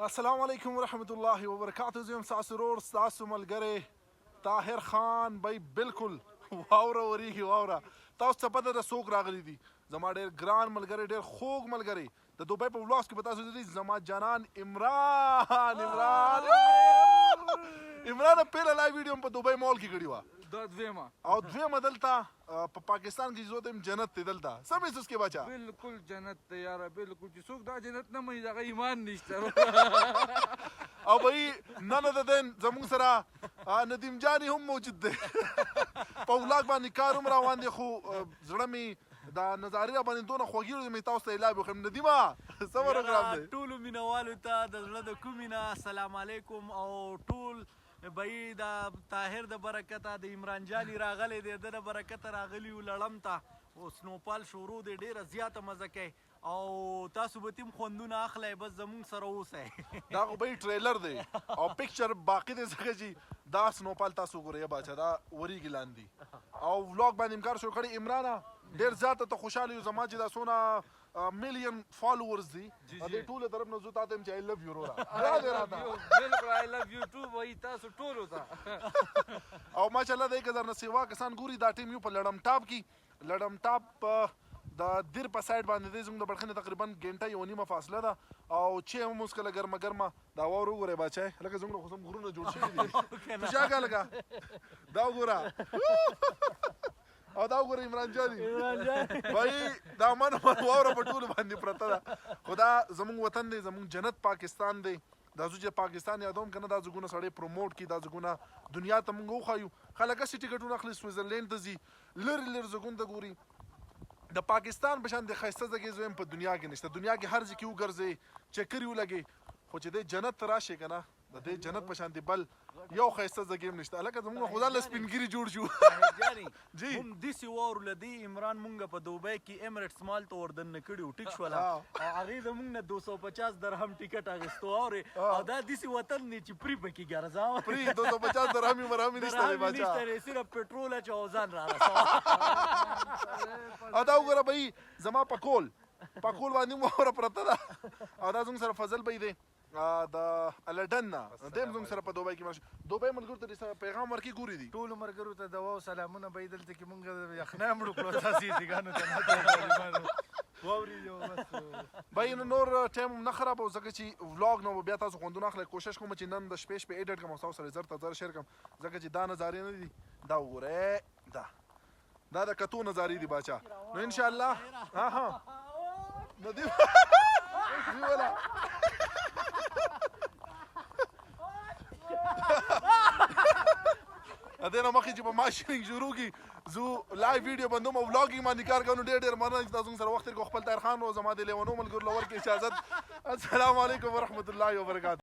السلام علیکم ورحمت الله وبرکاتہ. زه یم ستاسو ورور ستاسو ملګری طاهر خان. بھائی بالکل واوره وریږي واوره. تاسو ته پته ده څوک راغلی دي. زما ډېر ګران ملګری، ډېر خوږ ملګری د دوبۍ په ولاګس کې به تاسو لیدلی زما جانان عمران پیله لایو ویډیو هم په دوبۍ مال کې کړې وه. دا دویمه او دویمه دلته په پاکستان کې زه ته یم جنت دی دلته. څه محسوس کې بچه؟ بالکل جنت دی یاره، بالکل چې څوک دا جنت نه مني دغه ایمان نشته. او بھائی نن د دین زموږ سره ندیم جانی هم موجود دی. په ولاګ باندې کار هم روان دی، خو زړه مې دا نظارې را باندې دونه خوږېږي چې مې تاسو ته اعلان وکړم. ندیمه څه پروګرام دی؟ ټولو مینوالو ته د زړه د کومې نه السلام علیکم. او ټول بھائی دا طاهر د برکته د عمران جانی راغلی دی، د برکته راغلی یو لړم ته. او سنوپال شروع دی، ډېره زیاته مزه کوي او تاسو به تیم خوندونه اخلی، بس زمونږ سره اوسئ. دا خو بھائی ټریلر دی او پکچر باقي دی، ځکه چې دا سنوپال تاسو ګورئ باچا دا وریږي لاندې. او ولاګ باندې امکار شروع کړی. عمرانه ډېر زیاته ته خوشحاله یو زما چې دا څونه میلیون فالوورز دي د ټولو طرف نه. زه تا ته یم چې آی لو یو وروره. بالکل آی لو یو ټو وایي تاسو ټولو ته. او ماشاءالله د 1000 نه سیوا کسان ګوري. دا ټیم یو په لړم ټاپ کې، لړم ټاپ د دیر په سایډ باندې دی. زموږ د بړخنې تقریبا ګنټه یو نیمه فاصله ده. او چې هم اوس کله ګرمه ګرمه دا واوره وګورئ باچای، لکه زموږ خو سم غرونه جوړ شوي دي. خوشحاله لکه دا وګوره او دا وګورئ عمران جاني بھائی دا من واوره په ټولو باندې پرته ده. خو دا زموږ وطن دی، زموږ جنت پاکستان دی. دا زه چې پاکستان یادوم که نه دا ځګونه سړی پروموټ کړي، دا ځګونه دنیا ته موږ وښایو. خلک هسې ټکټونه اخلي سویزرلینډ ته ځي، لرې لرې ځګونو ته ګوري. د پاکستان په شان د ښایسته ځای زه یم په دنیا کې نشته. دنیا کې هر ځای کې وګرځئ، چکر یې ولګئ، خو چې دی جنت ته راشئ که نه د دې جنت په شان دی بل یو ښایسته ځای هم نشته. هلکه زموږ خو ځان له سپینګیري جوړ شو. جی هم داسې واورو له دې عمران مونږ په دوبۍ کې ایمریټس مال ته وردننه کړي وو، ټیک شوله. او هغې زمونږ نه 250 درهم ټیکټ اخیستو اورې. او دا داسې وطن دی چې پري پکې ګرځه، پري 250 درهمې مرهمې نشته دی باچا. نشته، صرف پټرول اچوه او ځان را رسوه. او دا وګوره بھائی زما پکول باندې واوره پرته ده. او دا زموږ سره فضل بھائی دی د لندن نه، دی هم زموږ سره په دوبۍ کې مړ. دوبۍ ملګرو ته پیغام ورکړي ګوري دي. ټولو ملګرو ته دوا او سلامونه. به دلته کې مونږ یخنۍ مړو کړو، تاسې دیګانو ته واورېدو. بھائی نور ټایم هم نه خرابوو، ځکه چې ولاګ نه به بیا تاسو خوندونه اخلئ. کوشش کوم چې نن د شپې ایډیټ کړم او ستاسو سره زر ته زر شیر کړم، ځکه چې دا نظارې نه دي. دا وګورئ، دا د کتو نظارې دي باچا. نو انشاءالله ندیم دې نه مخکې چې په ماشینګ شروع کړي زه لایو ویډیو بندوم او ولاګینګ باندې کار کوم. ډېر مننه چې تاسو سره وخت تېر کړو. خپل طاهر خان او زما د لیونو ملګرو له ورکړې اجازت. السلام علیکم ورحمت الله وبرکاتہ.